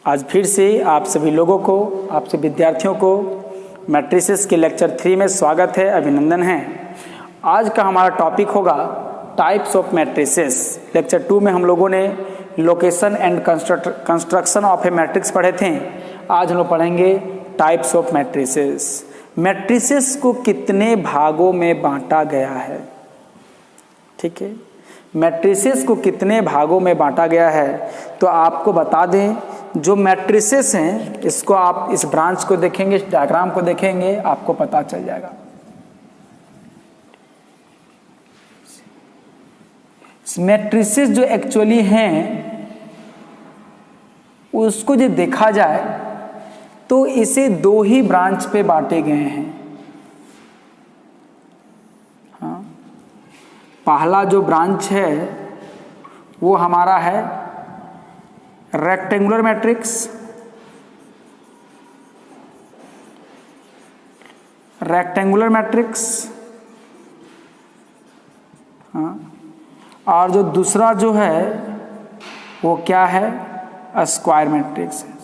आज फिर से आप सभी लोगों को, आपसे विद्यार्थियों को मैट्रिसेस के लेक्चर 3 में स्वागत है, अभिनंदन है। आज का हमारा टॉपिक होगा टाइप्स ऑफ मैट्रिसेस। लेक्चर 2 में हम लोगों ने location and construction of A matrix पढ़े थे। आज हम लोग पढ़ेंगे टाइप्स ऑफ मैट्रिसेस। मैट्रिसेस को कितने भागों में बांटा गया है, ठीक है। मैट्रिसेस को कितने भागों में बांटा गया है तो आपको बता दें, जो मैट्रिसेस हैं इसको आप इस ब्रांच को देखेंगे, इस डायग्राम को देखेंगे, आपको पता चल जाएगा। मैट्रिसेस जो एक्चुअली हैं उसको जो देखा जाए तो इसे 2 ही ब्रांच पे बांटे गए हैं। हाँ, पहला जो ब्रांच है वो हमारा है रेक्टेंगुलर मैट्रिक्स, रेक्टेंगुलर मैट्रिक्स। हाँ, और जो दूसरा जो है वो क्या है, स्क्वायर मैट्रिक्स है।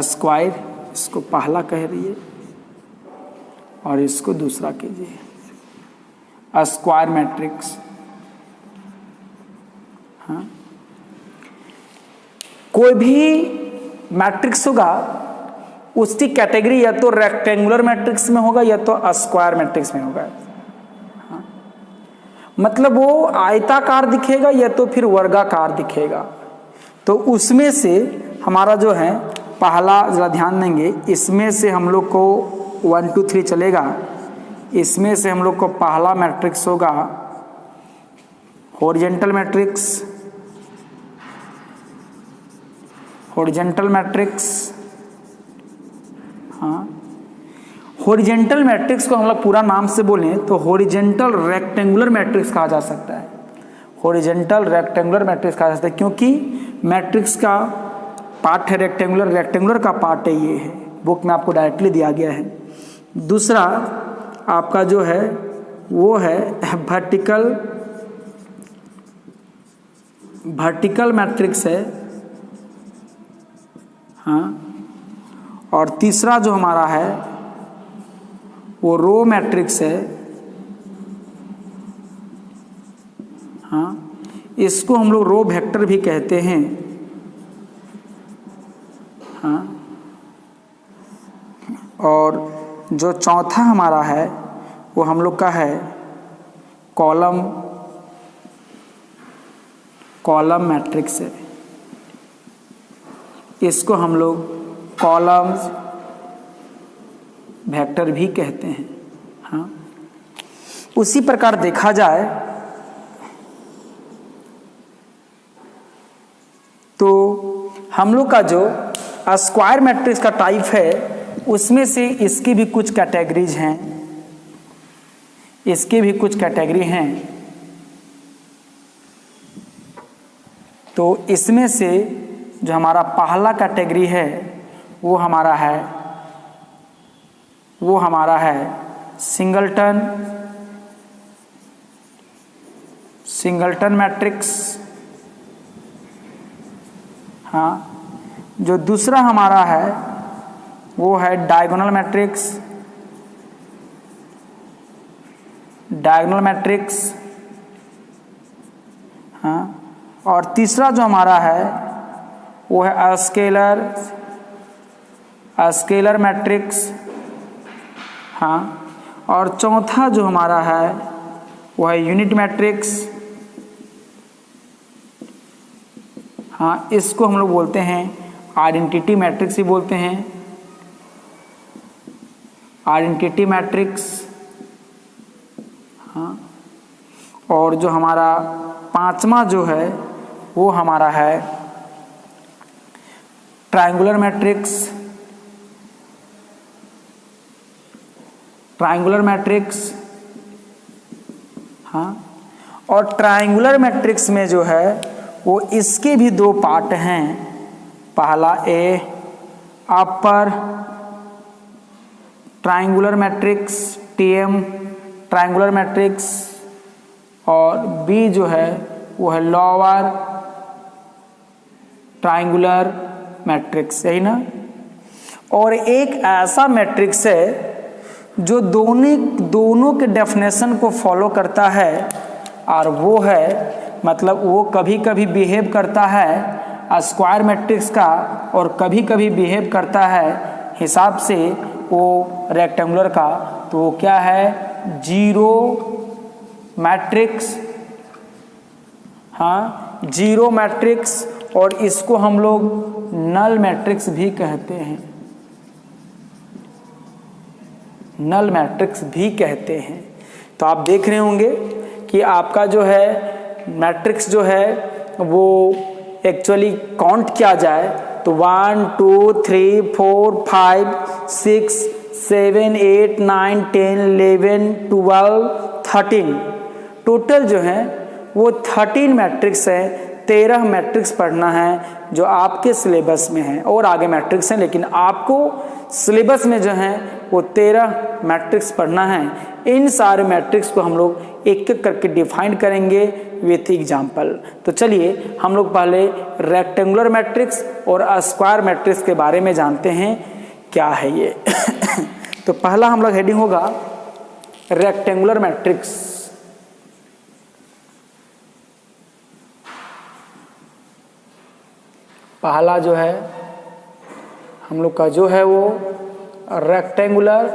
स्क्वायर, इसको पहला कह रही है और इसको दूसरा कीजिए, स्क्वायर मैट्रिक्स। हाँ, कोई भी मैट्रिक्स होगा उसकी कैटेगरी या तो रेक्टेंगुलर मैट्रिक्स में होगा या तो स्क्वायर मैट्रिक्स में होगा। हाँ, मतलब वो आयताकार दिखेगा या तो फिर वर्गाकार दिखेगा। तो उसमें से हमारा जो है पहला, जरा ध्यान देंगे, इसमें से हम लोग को 1 2 3 चलेगा। इसमें से हम लोग को पहला मैट्रिक्स होगा हॉरिजॉन्टल मैट्रिक्स, हॉरिजॉन्टल मैट्रिक्स। हाँ, हॉरिजॉन्टल मैट्रिक्स को हम लोग पूरा नाम से बोलें तो हॉरिजॉन्टल रेक्टेंगुलर मैट्रिक्स कहा जा सकता है। हॉरिजॉन्टल रेक्टेंगुलर मैट्रिक्स कहा जा सकता है क्योंकि मैट्रिक्स का पार्ट है रेक्टेंगुलर, रेक्टेंगुलर का पार्ट है ये है, बुक में आपको डायरेक्टली दिया गया है। दूसरा आपका जो है वो है वर्टिकल, वर्टिकल मैट्रिक्स है। हाँ, और तीसरा जो हमारा है वो रो मैट्रिक्स है। हाँ, इसको हम लोग रो वेक्टर भी कहते हैं। हाँ, और जो चौथा हमारा है वो हम लोग का है कॉलम, कॉलम मैट्रिक्स है। इसको हम लोग कॉलम्स वेक्टर भी कहते हैं। हाँ, उसी प्रकार देखा जाए तो हम लोग का जो स्क्वायर मैट्रिक्स का टाइप है उसमें से इसकी भी कुछ कैटेगरीज हैं, इसकी भी कुछ कैटेगरी हैं। तो इसमें से जो हमारा पहला कैटेगरी है वो हमारा है सिंगलटन, सिंगलटन मैट्रिक्स। हाँ, जो दूसरा हमारा है वो है डायगोनल मैट्रिक्स, डायगोनल मैट्रिक्स। हाँ, और तीसरा जो हमारा है वो है स्केलर, स्केलर मैट्रिक्स। हाँ, और चौथा जो हमारा है वो है यूनिट मैट्रिक्स। हाँ, इसको हम लोग बोलते हैं आइडेंटिटी मैट्रिक्स भी बोलते हैं, आइडेंटिटी मैट्रिक्स। हाँ, और जो हमारा पांचवा जो है वो हमारा है ट्रायंगुलर मैट्रिक्स, ट्रायंगुलर मैट्रिक्स। हाँ, और ट्रायंगुलर मैट्रिक्स में जो है वो इसके भी 2 पार्ट हैं। पहला ए अपर ट्रायंगुलर मैट्रिक्स, टीएम ट्रायंगुलर मैट्रिक्स, और बी जो है वो है लोअर ट्राइंगुलर मैट्रिक्स, यही ना। और एक ऐसा मैट्रिक्स है जो दोनों के डेफिनेशन को फॉलो करता है, और वो है मतलब वो कभी कभी बिहेव करता है स्क्वायर मैट्रिक्स का और कभी कभी बिहेव करता है हिसाब से वो रेक्टेंगुलर का। तो वो क्या है? Zero matrix. हाँ, जीरो मैट्रिक्स, और इसको हम लोग नल मैट्रिक्स भी कहते हैं, नल मैट्रिक्स भी कहते हैं। तो आप देख रहे होंगे कि आपका जो है मैट्रिक्स जो है वो एक्चुअली काउंट किया जाए तो 1 2 3 4 5 6 7 8 9 10 11 12 13 टोटल जो है वो 13 मैट्रिक्स है। 13 मैट्रिक्स पढ़ना है जो आपके सिलेबस में है, और आगे मैट्रिक्स हैं लेकिन आपको सिलेबस में जो है वो 13 मैट्रिक्स पढ़ना है। इन सारे मैट्रिक्स को हम लोग एक एक करके डिफाइन करेंगे विथ एग्जाम्पल। तो चलिए हम लोग पहले रेक्टेंगुलर मैट्रिक्स और स्क्वायर मैट्रिक्स के बारे में जानते हैं क्या है ये। तो पहला हम लोग हेडिंग होगा रेक्टेंगुलर मैट्रिक्स। पहला जो है हम लोग का जो है वो रेक्टेंगुलर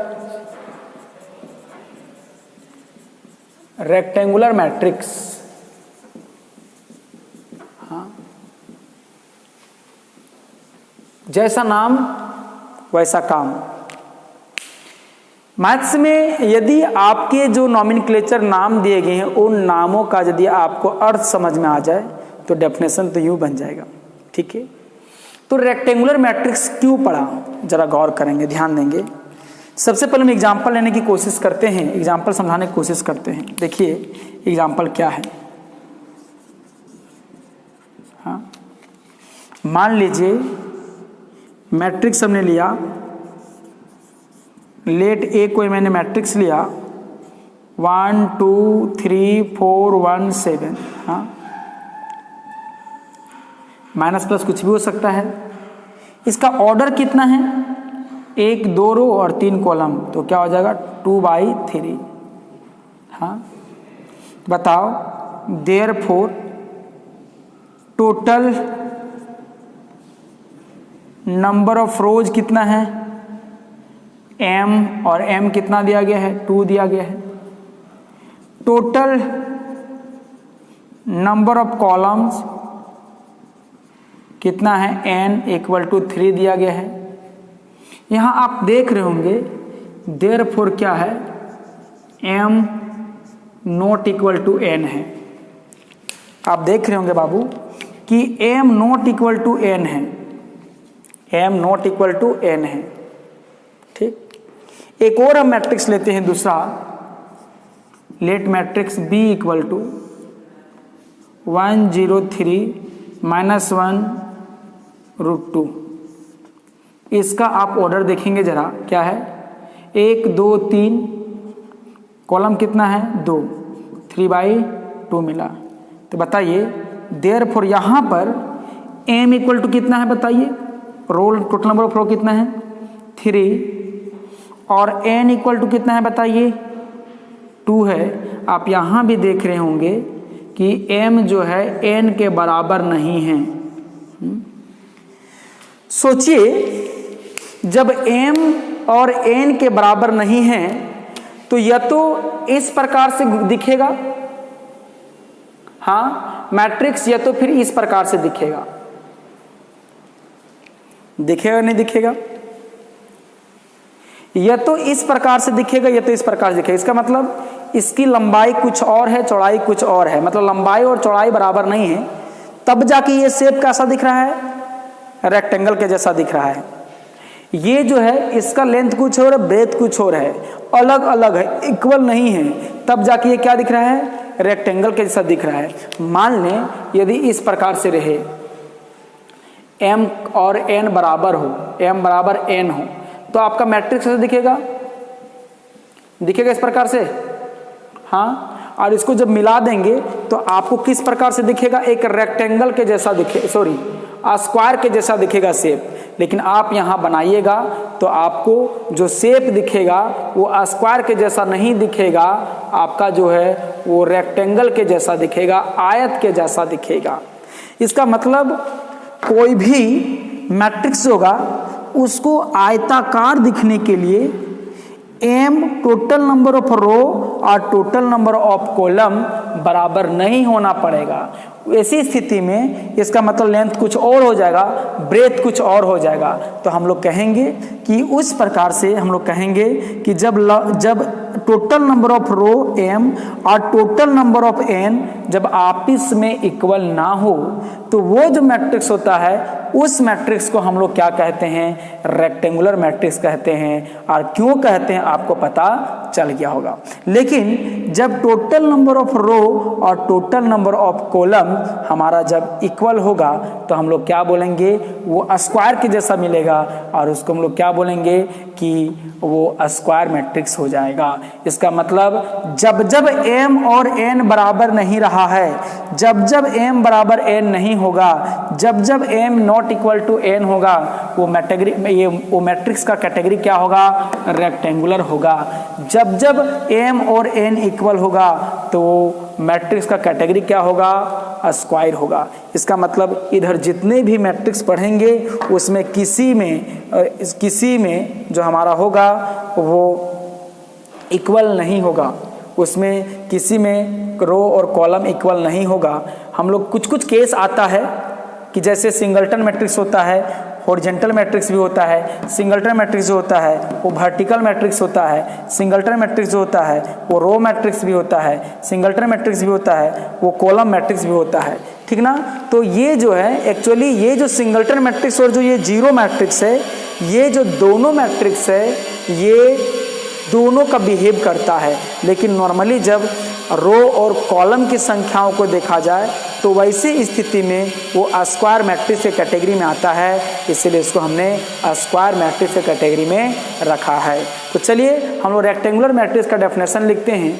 मैट्रिक्स। हाँ, जैसा नाम वैसा काम। मैथ्स में यदि आपके जो नॉमेनक्लेचर नाम दिए गए हैं उन नामों का यदि आपको अर्थ समझ में आ जाए तो डेफिनेशन तो यूं बन जाएगा। ठीक है, तो रेक्टेंगुलर मैट्रिक्स क्यों पढ़ा, जरा गौर करेंगे, ध्यान देंगे। सबसे पहले हम एग्जाम्पल लेने की कोशिश करते हैं, एग्जाम्पल समझाने की कोशिश करते हैं। देखिए एग्जाम्पल क्या है। हाँ, मान लीजिए मैट्रिक्स हमने लिया, लेट ए कोई मैंने मैट्रिक्स लिया 1 2 3 4 1 7। हाँ, माइनस प्लस कुछ भी हो सकता है। इसका ऑर्डर कितना है? 1 2 रो और 3 कॉलम, तो क्या हो जाएगा 2/3। हाँ, बताओ देयरफॉर टोटल नंबर ऑफ रोज कितना है? m, और m कितना दिया गया है? 2 दिया गया है। टोटल नंबर ऑफ कॉलम्स कितना है? n = 3 दिया गया है। यहां आप देख रहे होंगे देयरफॉर क्या है? m ≠ n है। आप देख रहे होंगे बाबू कि m ≠ n है, m ≠ n है। ठीक, एक और हम मैट्रिक्स लेते हैं दूसरा, लेट मैट्रिक्स b = 1 0 3 -1 √2। इसका आप ऑर्डर देखेंगे जरा, क्या है? 1 2 3, कॉलम कितना है? 2, 3/2 मिला। तो बताइए देयरफॉर यहाँ पर m = कितना है बताइए? रोल टोटल नंबर ऑफ रो कितना है? 3, और n = कितना है बताइए? 2 है। आप यहाँ भी देख रहे होंगे कि m जो है n के बराबर नहीं है। सोचिए जब m और n के बराबर नहीं है तो या तो इस प्रकार से दिखेगा, हाँ मैट्रिक्स, या तो फिर इस प्रकार से दिखेगा। दिखेगा नहीं दिखेगा? या तो इस प्रकार से दिखेगा या तो इस प्रकार से दिखेगा। इसका मतलब इसकी लंबाई कुछ और है, चौड़ाई कुछ और है, मतलब लंबाई और चौड़ाई बराबर नहीं है, तब जाके ये शेप कैसा दिख रहा है? रेक्टेंगल के जैसा दिख रहा है। ये जो है इसका लेंथ कुछ और है, ब्रेथ कुछ और है, अलग अलग है, इक्वल नहीं है, तब जाके ये क्या दिख रहा है? रेक्टेंगल के जैसा दिख रहा है। मान लें यदि इस प्रकार से रहे, m और n बराबर हो, m बराबर n हो, तो आपका मैट्रिक्स कैसे दिखेगा? दिखेगा इस प्रकार से। हाँ, और इसको जब मिला देंगे तो आपको किस प्रकार से दिखेगा, एक रेक्टेंगल के जैसा दिखे, सॉरी स्क्वायर के जैसा दिखेगा शेप। लेकिन आप यहाँ बनाइएगा तो आपको जो शेप दिखेगा वो स्क्वायर के जैसा नहीं दिखेगा, आपका जो है वो रेक्टेंगल के जैसा दिखेगा, आयत के जैसा दिखेगा। इसका मतलब कोई भी मैट्रिक्स होगा उसको आयताकार दिखने के लिए m टोटल नंबर ऑफ रो और टोटल नंबर ऑफ कॉलम बराबर नहीं होना पड़ेगा। ऐसी स्थिति में इसका मतलब लेंथ कुछ और हो जाएगा, ब्रेथ कुछ और हो जाएगा। तो हम लोग कहेंगे कि उस प्रकार से हम लोग कहेंगे कि जब total number of row m और टोटल नंबर ऑफ n जब आपस में इक्वल ना हो तो वो जो मैट्रिक्स होता है उस मैट्रिक्स को हम लोग क्या कहते हैं, रेक्टेंगुलर मैट्रिक्स कहते हैं। और क्यों कहते हैं आपको पता चल गया होगा। लेकिन जब टोटल नंबर ऑफ रो और टोटल नंबर ऑफ कॉलम हमारा जब इक्वल होगा तो हम लोग क्या बोलेंगे, वो स्क्वायर के जैसा मिलेगा और उसको हम लोग क्या बोलेंगे कि वो स्क्वायर मैट्रिक्स हो जाएगा। इसका मतलब जब जब m और n बराबर नहीं रहा है, जब जब m बराबर n नहीं होगा, जब जब m not equal to n होगा, वो मैट्रिक्स का कैटेगरी क्या होगा, रेक्टेंगुलर होगा। जब जब m और n इक्वल होगा तो मैट्रिक्स का कैटेगरी क्या होगा, स्क्वायर होगा। इसका मतलब इधर जितने भी मैट्रिक्स पढ़ेंगे उसमें किसी में जो हमारा होगा वो इक्वल नहीं होगा, उसमें किसी में रो और कॉलम इक्वल नहीं होगा। हम लोग कुछ केस आता है कि जैसे सिंगल्टन मैट्रिक्स होता है, हॉरिजॉन्टल मैट्रिक्स भी होता है, सिंगल्टन मैट्रिक्स जो होता है वो वर्टिकल मैट्रिक्स होता है, सिंगल्टन मैट्रिक्स जो होता है वो रो मैट्रिक्स भी होता है, सिंगल्टन मैट्रिक्स भी होता है वो कॉलम मैट्रिक्स भी होता है, ठीक ना। तो ये जो है एक्चुअली ये जो सिंगल्टन मैट्रिक्स और जो ये जीरो मैट्रिक्स है, ये जो दोनों मैट्रिक्स है ये दोनों का बिहेव करता है। लेकिन नॉर्मली जब रो और कॉलम की संख्याओं को देखा जाए तो वैसी स्थिति में वो स्क्वायर मैट्रिक्स के कैटेगरी में आता है, इसलिए इसको हमने स्क्वायर मैट्रिक्स के कैटेगरी में रखा है। तो चलिए हम लोग रेक्टेंगुलर मैट्रिक्स का डेफिनेशन लिखते हैं।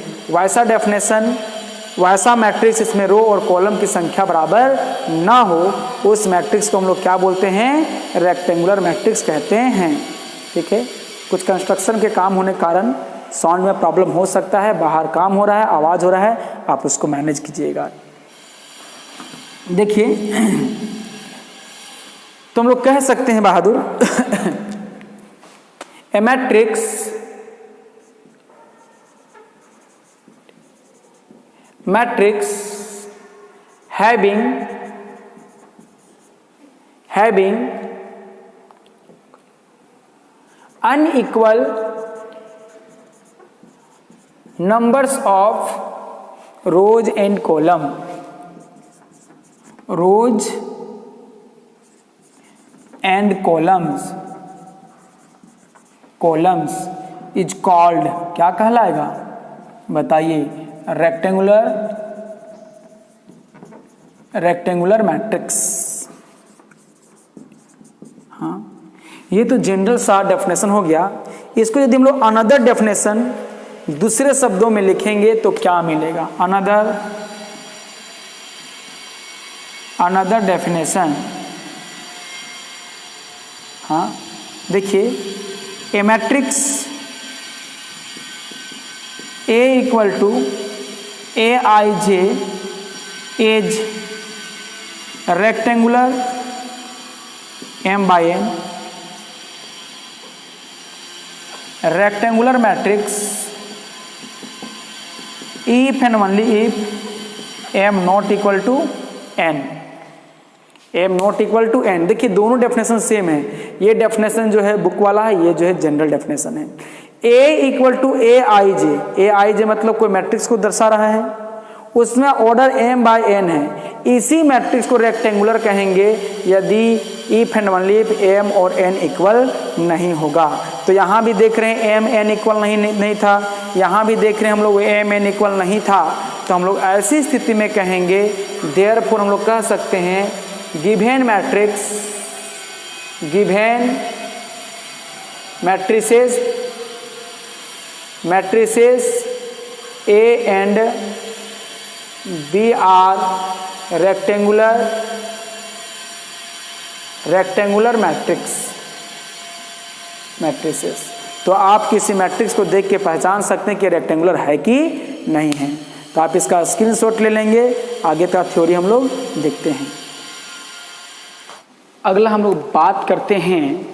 वैसा मैट्रिक्स इसमें रो और कॉलम की संख्या बराबर ना हो, उस मैट्रिक्स को हम लोग क्या बोलते हैं, रेक्टेंगुलर मैट्रिक्स कहते हैं। ठीक है, कुछ कंस्ट्रक्शन के काम होने कारण साउंड में प्रॉब्लम हो सकता है, बाहर काम हो रहा है, आवाज़ हो रहा है, आप उसको मैनेज कीजिएगा। देखिए तो हम लोग कह सकते हैं बहादुर ए matrix having unequal numbers of rows and columns is called, क्या कहलाएगा बताइए, रेक्टेंगुलर मैट्रिक्स। हाँ, ये तो जनरल सा डेफिनेशन हो गया। इसको यदि हम लोग अनदर डेफिनेशन दूसरे शब्दों में लिखेंगे तो क्या मिलेगा, अनदर डेफिनेशन। हाँ देखिए, a matrix A equal to Aij is rectangular m/n, rectangular matrix if and only if m not equal to n, m not equal to n। देखिए दोनों डेफिनेशन सेम है, ये डेफिनेशन जो है बुक वाला है, ये जो है जनरल डेफिनेशन है। a इक्वल टू Aij मतलब कोई मैट्रिक्स को दर्शा रहा है, उसमें ऑर्डर m/n है, इसी मैट्रिक्स को रेक्टेंगुलर कहेंगे यदि if and only if m और n इक्वल नहीं होगा। तो यहाँ भी देख रहे हैं m n इक्वल नहीं था, यहाँ भी देख रहे हैं हम लोग m n इक्वल नहीं था। तो हम लोग ऐसी स्थिति में कहेंगे, देयरफॉर हम लोग कह सकते हैं given matrices A and B are rectangular matrices. तो आप किसी मैट्रिक्स को देख के पहचान सकते हैं कि रेक्टेंगुलर है कि नहीं है। तो आप इसका स्क्रीनशॉट ले लेंगे, आगे का थ्योरी हम लोग देखते हैं। अगला हम लोग बात करते हैं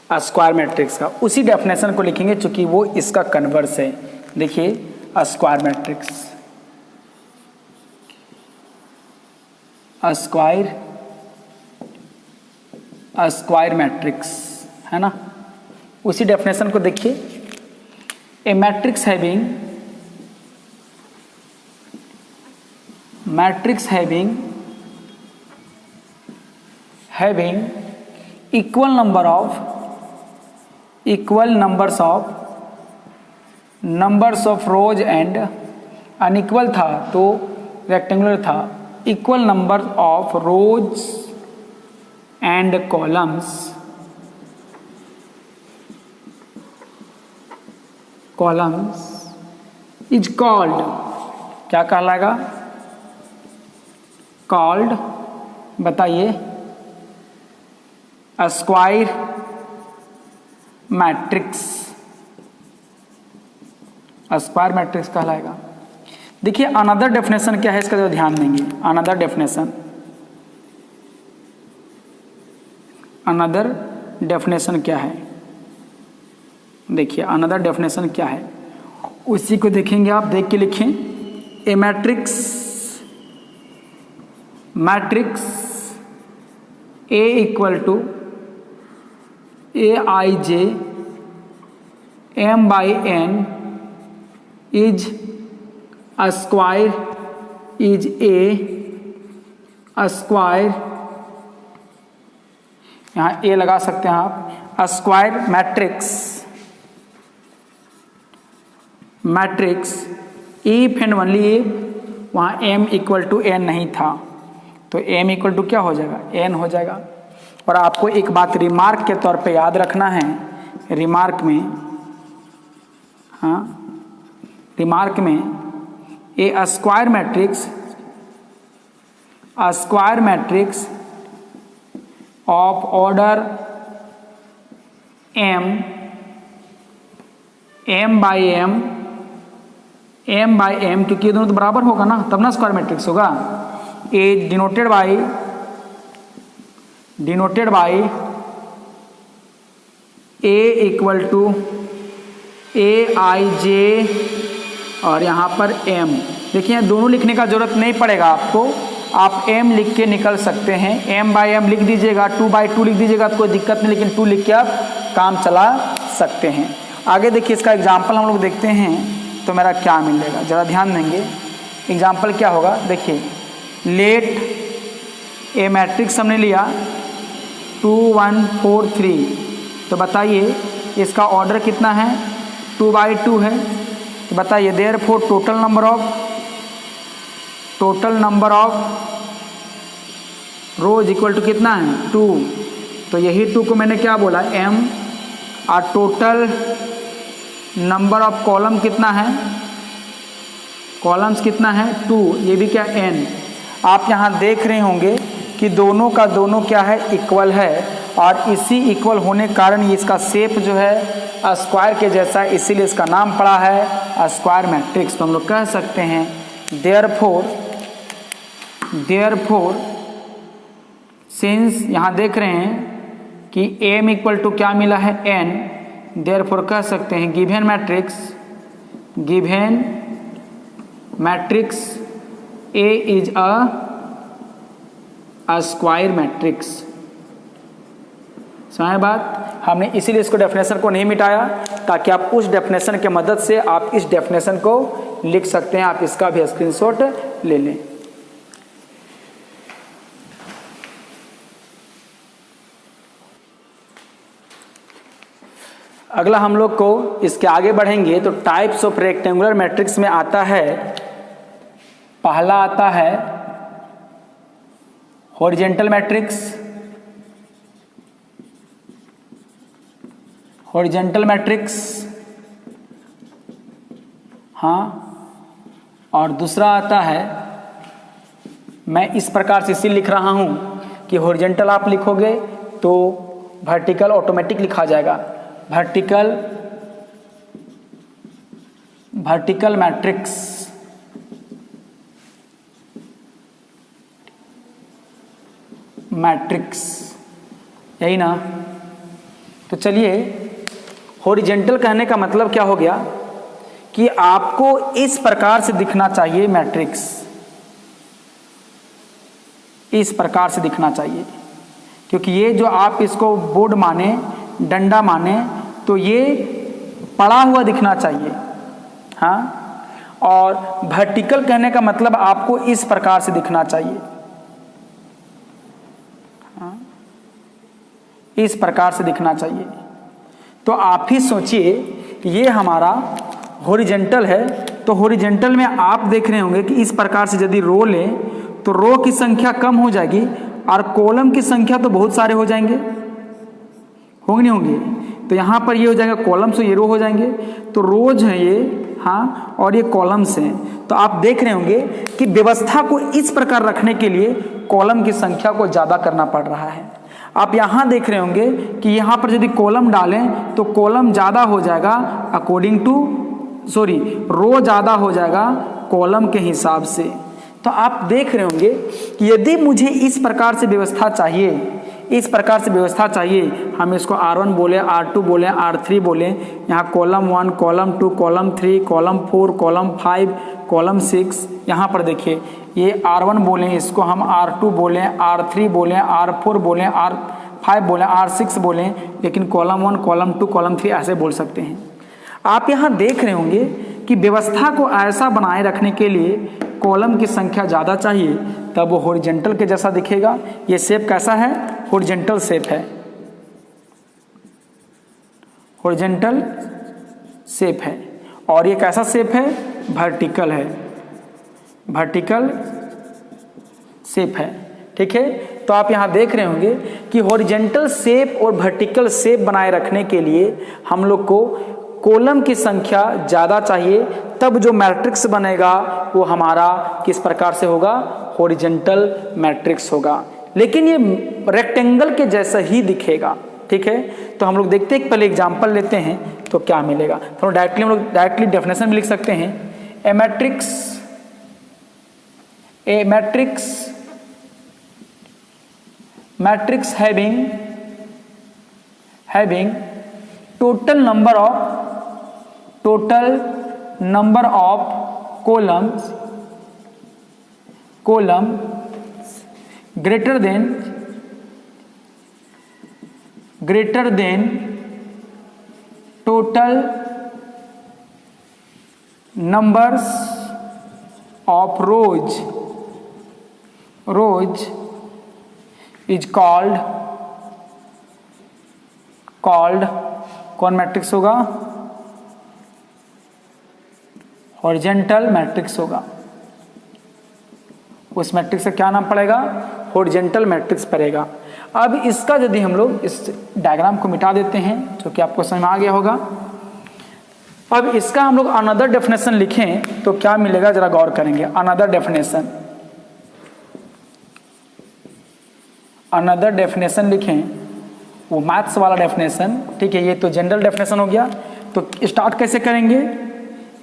स्क्वायर मैट्रिक्स का। उसी डेफिनेशन को लिखेंगे चूंकि वो इसका कन्वर्स है। देखिए स्क्वायर मैट्रिक्स, स्क्वायर मैट्रिक्स है ना। उसी डेफिनेशन को देखिए, a matrix having equal numbers of rows and unequal था तो रेक्टेंगुलर था, equal number of rows and columns is called, क्या कहलाएगा? कॉल्ड, बताइए, स्क्वायर मैट्रिक्स। स्क्वायर मैट्रिक्स कहलाएगा। देखिए अनदर डेफिनेशन क्या है इसका, जो ध्यान देंगे। अनदर डेफिनेशन क्या है? देखिए अनदर डेफिनेशन क्या है, उसी को देखेंगे। आप देख के लिखें। A matrix A equal to aij m by n is square, is a square, यहाँ ए लगा सकते हैं आप। Square matrix if and only if वहाँ m इक्वल टू n नहीं था, तो m इक्वल टू क्या हो जाएगा? n हो जाएगा। और आपको एक बात रिमार्क के तौर पे याद रखना है, रिमार्क में a square matrix of order m by m, क्योंकि ये दोनों तो बराबर होगा ना, तब ना स्क्वायर मैट्रिक्स होगा। A denoted by A equal to aij और यहाँ पर m। देखिए दोनों लिखने का जरूरत नहीं पड़ेगा आपको, आप m लिख के निकल सकते हैं। m बाई m लिख दीजिएगा, 2 बाई 2 लिख दीजिएगा, तो कोई दिक्कत नहीं, लेकिन 2 लिख के आप काम चला सकते हैं। आगे देखिए इसका एग्जाम्पल हम लोग देखते हैं तो मेरा क्या मिलेगा, ज़रा ध्यान देंगे। एग्जाम्पल क्या होगा? देखिए लेट ए मैट्रिक्स हमने लिया 2 1 4 3, तो बताइए इसका ऑर्डर कितना है? 2 बाई 2 है। तो बताइए therefore total number of rows equal to कितना है? 2। तो यही 2 को मैंने क्या बोला? m। और टोटल नंबर ऑफ कॉलम कितना है? कॉलम्स कितना है? 2। ये भी क्या? n। आप यहाँ देख रहे होंगे कि दोनों का दोनों क्या है? इक्वल है, और इसी इक्वल होने के कारण ये इसका शेप जो है स्क्वायर के जैसा है, इसीलिए इसका नाम पड़ा है स्क्वायर मैट्रिक्स। तो हम लोग कह सकते हैं देयरफॉर सिंस यहाँ देख रहे हैं कि m इक्वल टू क्या मिला है? n। देयरफॉर कह सकते हैं given matrix A is a square matrix. समझ बात? हमने इसीलिए इसको डेफिनेशन को नहीं मिटाया, ताकि आप उस डेफिनेशन के मदद से आप इस डेफिनेशन को लिख सकते हैं। आप इसका भी स्क्रीनशॉट ले लें। अगला हम लोग को इसके आगे बढ़ेंगे तो टाइप्स ऑफ रेक्टेंगुलर मैट्रिक्स में आता है, पहला आता है हॉरिजेंटल मैट्रिक्स। हाँ, और दूसरा आता है, मैं इस प्रकार से इसे लिख रहा हूं कि हॉरिजॉन्टल आप लिखोगे तो वर्टिकल ऑटोमेटिक लिखा जाएगा, वर्टिकल मैट्रिक्स, यही ना। तो चलिए, हॉरिजॉन्टल कहने का मतलब क्या हो गया कि आपको इस प्रकार से दिखना चाहिए मैट्रिक्स, इस प्रकार से दिखना चाहिए, क्योंकि ये जो आप इसको बोर्ड माने, डंडा माने, तो ये पड़ा हुआ दिखना चाहिए। हाँ, और वर्टिकल कहने का मतलब आपको इस प्रकार से दिखना चाहिए, हाँ, इस प्रकार से दिखना चाहिए। तो आप ही सोचिए, ये हमारा हॉरिजॉन्टल है, तो हॉरिजॉन्टल में आप देख रहे होंगे कि इस प्रकार से यदि रो लें तो रो की संख्या कम हो जाएगी और कॉलम की संख्या तो बहुत सारे हो जाएंगे, होंगे नहीं होंगे? तो यहाँ पर ये हो जाएगा कॉलम्स, तो ये रो हो जाएंगे, तो रोज हैं ये, हाँ, और ये कॉलम्स हैं। तो आप देख रहे होंगे कि व्यवस्था को इस प्रकार रखने के लिए कॉलम की संख्या को ज़्यादा करना पड़ रहा है। आप यहाँ देख रहे होंगे कि यहाँ पर यदि कॉलम डालें तो कॉलम ज़्यादा हो जाएगा रो ज़्यादा हो जाएगा कॉलम के हिसाब से। तो आप देख रहे होंगे कि यदि मुझे इस प्रकार से व्यवस्था चाहिए, हम इसको R1 बोले, R2 बोले, R3 बोले, यहाँ column 1, column 2, column 3, column 4, column 5, column 6, यहाँ पर देखिए ये R1 बोले, इसको हम R2 बोले, R3 बोले, R4 बोले, R5 बोले, R6 बोले, लेकिन कॉलम 1, कॉलम 2, कॉलम 3 ऐसे बोल सकते हैं। आप यहाँ देख रहे होंगे कि व्यवस्था को ऐसा बनाए रखने के लिए कॉलम की संख्या ज़्यादा चाहिए, तब वो हॉरिजॉन्टल के जैसा दिखेगा। ये शेप कैसा है? हॉरिजॉन्टल शेप है, हॉरिजॉन्टल शेप है। और ये कैसा शेप है? वर्टिकल है, वर्टिकल शेप है, ठीक है। तो आप यहाँ देख रहे होंगे कि हॉरिजॉन्टल शेप और वर्टिकल शेप बनाए रखने के लिए हम लोग को कॉलम की संख्या ज़्यादा चाहिए, तब जो मैट्रिक्स बनेगा वो हमारा किस प्रकार से होगा? हॉरिजॉन्टल मैट्रिक्स होगा, लेकिन ये रेक्टेंगल के जैसा ही दिखेगा, ठीक है। तो हम लोग देखते हैं, पहले एग्जांपल लेते हैं तो क्या मिलेगा। तो डायरेक्टली डेफिनेशन भी लिख सकते हैं, a matrix having total number of columns greater than total numbers of rows is called कौन मैट्रिक्स होगा? हॉरिजॉन्टल मैट्रिक्स होगा। उस मैट्रिक्स का क्या नाम पड़ेगा? हॉरिजॉन्टल मैट्रिक्स पड़ेगा। अब इसका यदि हम लोग इस डायग्राम को मिटा देते हैं, जो कि आपको समझ में आ गया होगा। अब इसका हम लोग अनदर डेफिनेशन लिखें तो क्या मिलेगा, जरा गौर करेंगे। अनदर डेफिनेशन लिखें, वो मैथ्स वाला डेफिनेशन, ठीक है। ये तो जनरल डेफिनेशन हो गया। तो स्टार्ट कैसे करेंगे?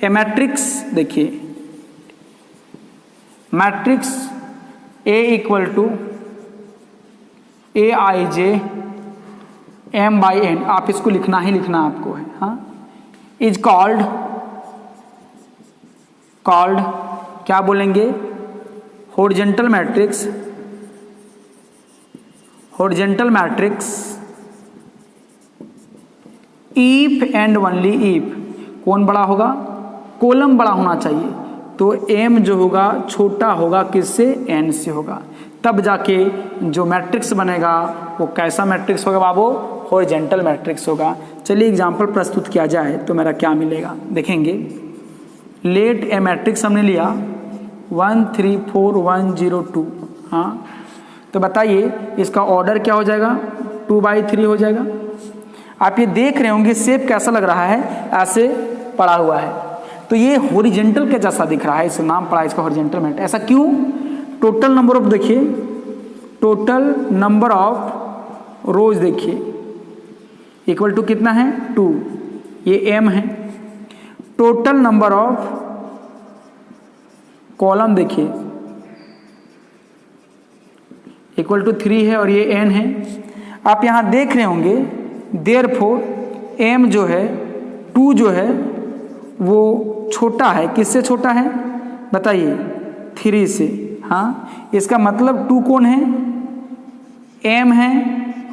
ए मैट्रिक्स, देखिए matrix A equal to AIJ M/N, आप इसको लिखना ही लिखना आपको है, हाँ। इज कॉल्ड क्या बोलेंगे? Horizontal matrix if and only if. कौन बड़ा होगा? कॉलम बड़ा होना चाहिए, तो M जो होगा छोटा होगा, किससे? N से होगा, तब जाके जो मैट्रिक्स बनेगा वो कैसा मैट्रिक्स होगा बाबू? हॉरिजॉन्टल मैट्रिक्स होगा। चलिए एग्जांपल प्रस्तुत किया जाए तो मेरा क्या मिलेगा, देखेंगे। लेट ए मैट्रिक्स हमने लिया 1 3 4 1 0 2, हाँ। तो बताइए इसका ऑर्डर क्या हो जाएगा? 2/3 हो जाएगा। आप ये देख रहे होंगे शेप कैसा लग रहा है, ऐसे पड़ा हुआ है। तो ये हॉरिजेंटल के जैसा दिख रहा है, इस नाम पड़ा इसका हॉरिजेंटल मैट्रिक्स। ऐसा क्यों? टोटल नंबर ऑफ, देखिए टोटल नंबर ऑफ रोज देखिए इक्वल टू कितना है 2, ये m है। टोटल नंबर ऑफ कॉलम देखिए इक्वल टू 3 है और ये n है। आप यहाँ देख रहे होंगे देयरफॉर m जो है 2 जो है वो छोटा है, किससे छोटा है बताइए? 3 से। हाँ, इसका मतलब 2 कौन है? m है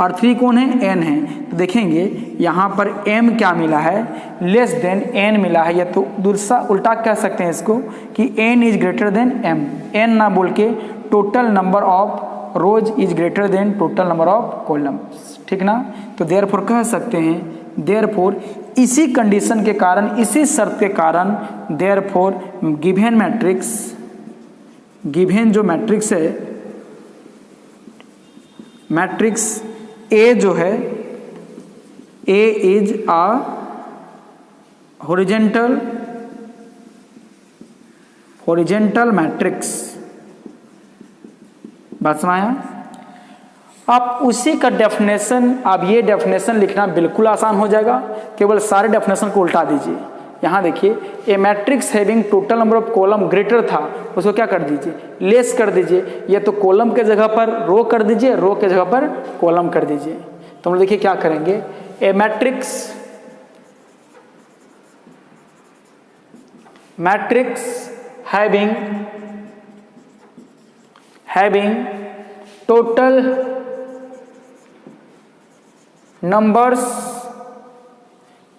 और 3 कौन है? n है। तो देखेंगे यहाँ पर m क्या मिला है? लेस देन n मिला है, या तो दूसरा उल्टा कह सकते हैं इसको कि n is greater than m। n ना बोल के total number of rose is greater than total number of columns, ठीक ना? तो देयरफॉर कह सकते हैं, देयरफॉर इसी कंडीशन के कारण, इसी शर्त के कारण देयरफॉर गिवन मैट्रिक्स, गिवन जो मैट्रिक्स है, मैट्रिक्स A जो है A is a horizontal matrix. बात समझ आया? आप उसी का डेफिनेशन, अब ये डेफिनेशन लिखना बिल्कुल आसान हो जाएगा, केवल सारे डेफिनेशन को उल्टा दीजिए। यहाँ देखिए, a matrix having total number of column greater था, उसको क्या कर दीजिए? लेस कर दीजिए, या तो कॉलम के जगह पर रो कर दीजिए, रो के जगह पर कॉलम कर दीजिए। तो हम लोग देखिए क्या करेंगे, A matrix having total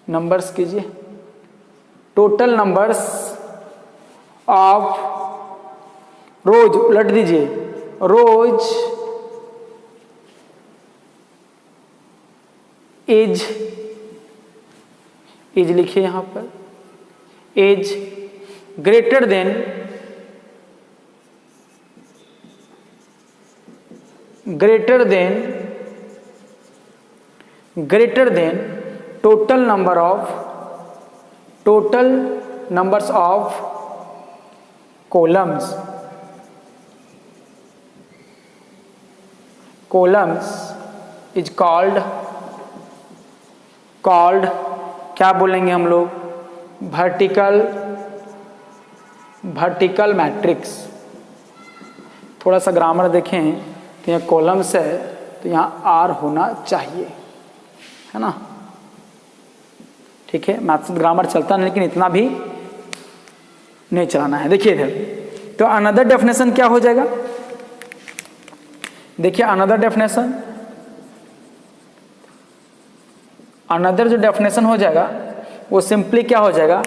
numbers कीजिए, टोटल नंबर्स ऑफ रोज, उलट दीजिए, रोज इज लिखिए यहां पर, is greater than total numbers of columns is called क्या बोलेंगे हम लोग? Vertical matrix. थोड़ा सा ग्रामर देखें तो यहाँ कॉलम्स है तो यहाँ आर होना चाहिए, है ना? ठीक है, मैथ्स ग्रामर चलता नहीं, लेकिन इतना भी नहीं चलाना है। देखिए इधर, तो अनदर डेफिनेशन क्या हो जाएगा? देखिए अनदर डेफिनेशन, अनदर जो डेफिनेशन हो जाएगा वो सिंपली क्या हो जाएगा,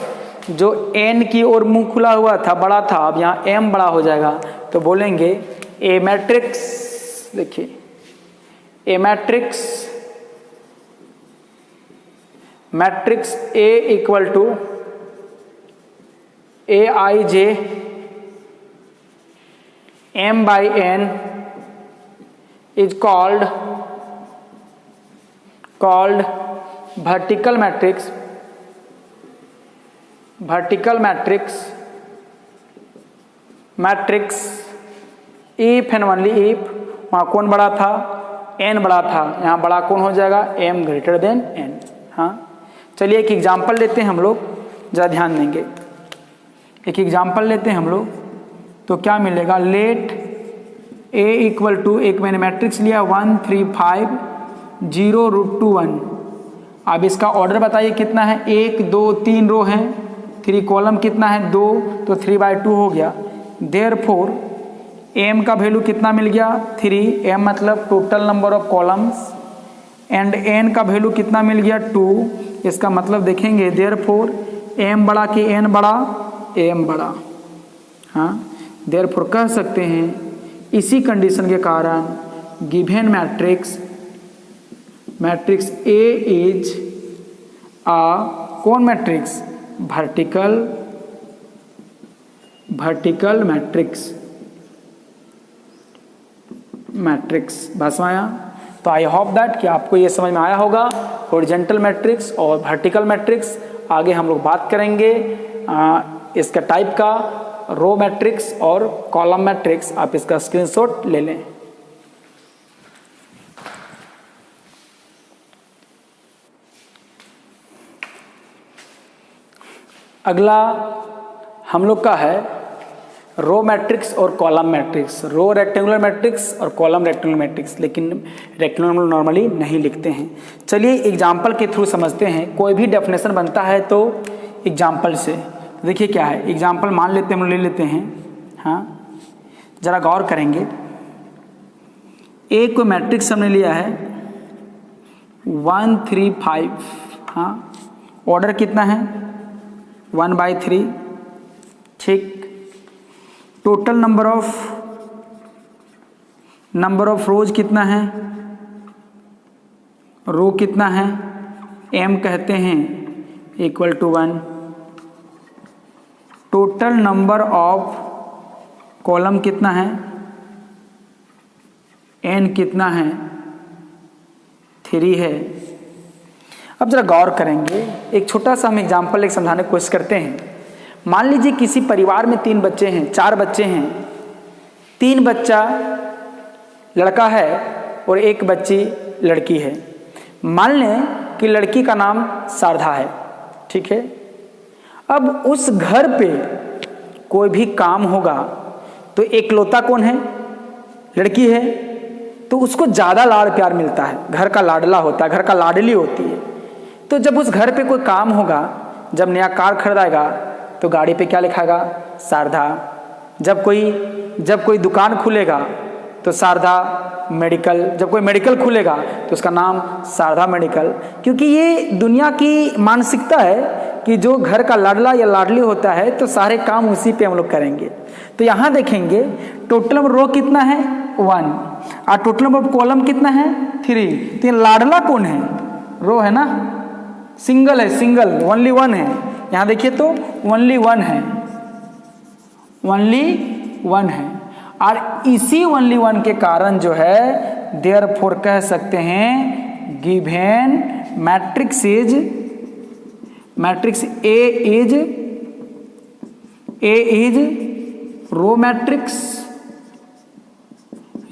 जो n की ओर मुंह खुला हुआ था, बड़ा था, अब यहाँ m बड़ा हो जाएगा, तो बोलेंगे ए मैट्रिक्स, देखिए a matrix A equal to Aij m by n is called vertical matrix if and only if वहाँ कौन बड़ा था? n बड़ा था। यहाँ बड़ा कौन हो जाएगा? m greater than n। हाँ, चलिए एक एग्जाम्पल लेते हैं हम लोग, जरा ध्यान देंगे। एक एग्जाम्पल लेते हैं हम लोग, तो क्या मिलेगा? लेट a इक्वल टू, एक मैंने मैट्रिक्स लिया 1 3 5 0 √2 1। अब इसका ऑर्डर बताइए कितना है? 1 2 3 रो हैं, 3 कॉलम कितना है? 2, तो 3/2 हो गया। देयरफॉर m का वैल्यू कितना मिल गया? 3। m मतलब total number of columns, and n का वैल्यू कितना मिल गया? 2। इसका मतलब देखेंगे देयरफॉर m बड़ा कि n बड़ा? m बड़ा। हाँ, देयरफॉर कह सकते हैं इसी कंडीशन के कारण गिवन मैट्रिक्स A इज आ कौन मैट्रिक्स? Vertical matrix. बस आया? तो आई होप दैट कि आपको ये समझ में आया होगा हॉरिजॉन्टल मैट्रिक्स और वर्टिकल मैट्रिक्स। आगे हम लोग बात करेंगे इसका टाइप का रो मैट्रिक्स और कॉलम मैट्रिक्स, आप इसका स्क्रीनशॉट ले लें। अगला हम लोग का है रो मैट्रिक्स और कॉलम मैट्रिक्स। रो रेक्टेंगुलर मैट्रिक्स और कॉलम रेक्टेंगुलर मैट्रिक्स, लेकिन रेक्टेंगुलर नॉर्मली नहीं लिखते हैं। चलिए एग्जाम्पल के थ्रू समझते हैं। कोई भी डेफिनेशन बनता है तो एग्जाम्पल से। देखिए क्या है, एग्जाम्पल मान लेते हैं, हम ले लेते हैं। हाँ, जरा गौर करेंगे। एक कोई मैट्रिक्स हमने लिया है 1 3 5। हाँ, ऑर्डर कितना है 1/3। ठीक, टोटल नंबर ऑफ रोज कितना है, रो कितना है, m कहते हैं =1। टोटल नंबर ऑफ कॉलम कितना है, n कितना है, 3 है। अब जरा गौर करेंगे, एक छोटा सा हम एग्जाम्पल एक समझाने की कोशिश करते हैं। मान लीजिए किसी परिवार में 3 बच्चे हैं, 4 बच्चे हैं। 3 बच्चा लड़का है और 1 बच्ची लड़की है। मान लें कि लड़की का नाम शारदा है। ठीक है, अब उस घर पे कोई भी काम होगा तो एकलौता कौन है, लड़की है, तो उसको ज़्यादा लाड़ प्यार मिलता है, घर का लाडला होता है, घर का लाडली होती है। तो जब उस घर पे कोई काम होगा, जब नया कार खरीदाएगा तो गाड़ी पे क्या लिखाएगा, शारदा। जब कोई दुकान खुलेगा तो शारदा मेडिकल, जब कोई मेडिकल खुलेगा तो उसका नाम शारदा मेडिकल। क्योंकि ये दुनिया की मानसिकता है कि जो घर का लाडला या लाडली होता है तो सारे काम उसी पे हम लोग करेंगे। तो यहाँ देखेंगे टोटल नंबर रो कितना है 1 और टोटल नंबर कॉलम कितना है 3। तो ये लाडला कौन है, रो है ना, सिंगल है, सिंगल ओनली 1 है। यहाँ देखिए तो ओनली 1 है, ओनली 1 है। और इसी ओनली 1 के कारण जो है देयरफॉर कह सकते हैं given matrix A is row matrix.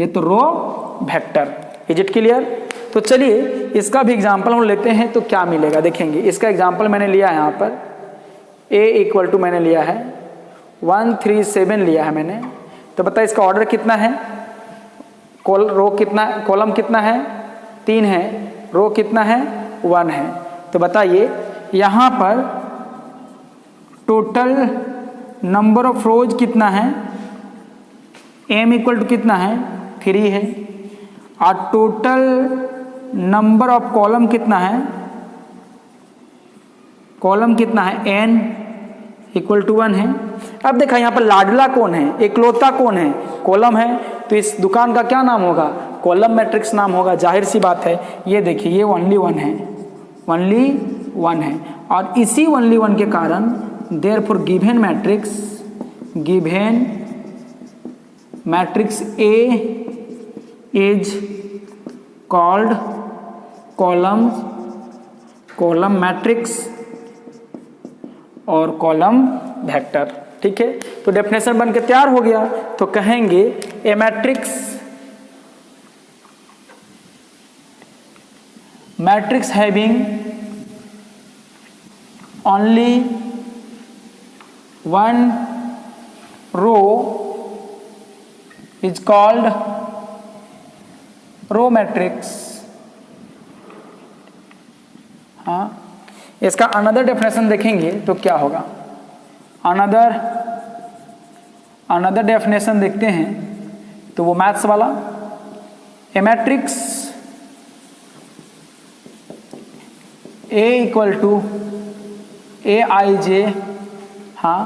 ये तो row vector. Is it clear? तो चलिए इसका भी एग्जाम्पल हम लेते हैं तो क्या मिलेगा देखेंगे। इसका एग्जाम्पल मैंने लिया है यहाँ पर a = मैंने लिया है 1 3 7 लिया है मैंने। तो बताइए इसका ऑर्डर कितना है, रो कितना, कॉलम कितना है 3 है, रो कितना है 1 है। तो बताइए यहाँ पर टोटल नंबर ऑफ रोज कितना है, m = कितना है 3 है। और टोटल नंबर ऑफ कॉलम कितना है, कॉलम कितना है n = 1 है। अब देखा यहाँ पर लाडला कौन है, एकलौता कौन है, कॉलम है। तो इस दुकान का क्या नाम होगा, कॉलम मैट्रिक्स नाम होगा। जाहिर सी बात है, ये देखिए ये ओनली 1 है, ओनली 1 है। और इसी ओनली 1 के कारण therefore given matrix A is called column matrix और कॉलम वेक्टर। ठीक है, तो डेफिनेशन बन के तैयार हो गया। तो कहेंगे a matrix having only 1 row is called row matrix. हाँ, इसका अनदर डेफिनेशन देखेंगे तो क्या होगा। अनदर डेफिनेशन देखते हैं तो वो मैथ्स वाला, ए मैट्रिक्स A = Aij, हाँ,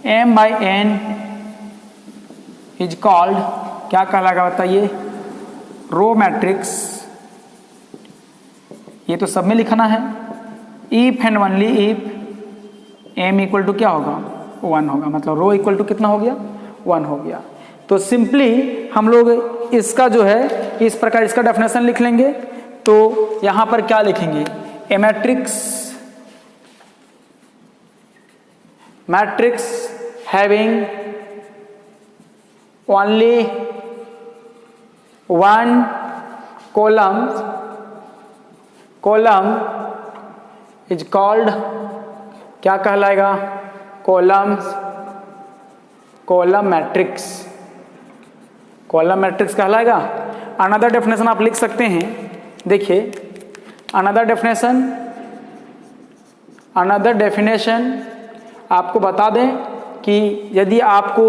m/n इज कॉल्ड, क्या कहलाएगा बताइए, रो मैट्रिक्स। ये तो सब में लिखना है। If and only if m = क्या होगा 1 होगा, मतलब रो = कितना हो गया 1 हो गया। तो सिंपली हम लोग इसका जो है इस प्रकार इसका डेफिनेशन लिख लेंगे। तो यहाँ पर क्या लिखेंगे, a matrix matrix having only one column is called, क्या कहलाएगा? कॉलम मैट्रिक्स, कॉलम मैट्रिक्स कहलाएगा। अनदर डेफिनेशन आप लिख सकते हैं, देखिए अनदर डेफिनेशन आपको बता दें कि यदि आपको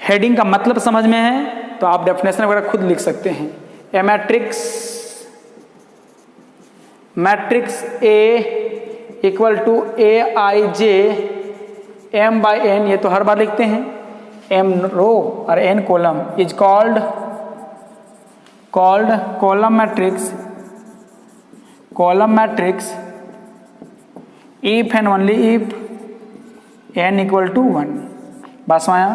हेडिंग का मतलब समझ में है तो आप डेफिनेशन वगैरह खुद लिख सकते हैं। A matrix A equal to a i j m by n, ये तो हर बार लिखते हैं, एम रो और n column is called column matrix if and only if n equal to 1। बस आया।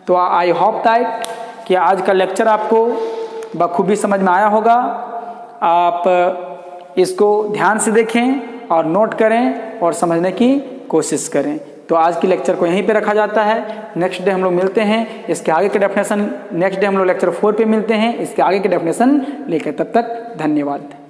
तो आई होप दैट कि आज का लेक्चर आपको बखूबी समझ में आया होगा। आप इसको ध्यान से देखें और नोट करें और समझने की कोशिश करें। तो आज की लेक्चर को यहीं पे रखा जाता है। नेक्स्ट डे हम लोग मिलते हैं, इसके आगे के डेफिनेशन नेक्स्ट डे हम लोग लेक्चर 4 पे मिलते हैं, इसके आगे के डेफिनेशन लेकर। तब तक धन्यवाद।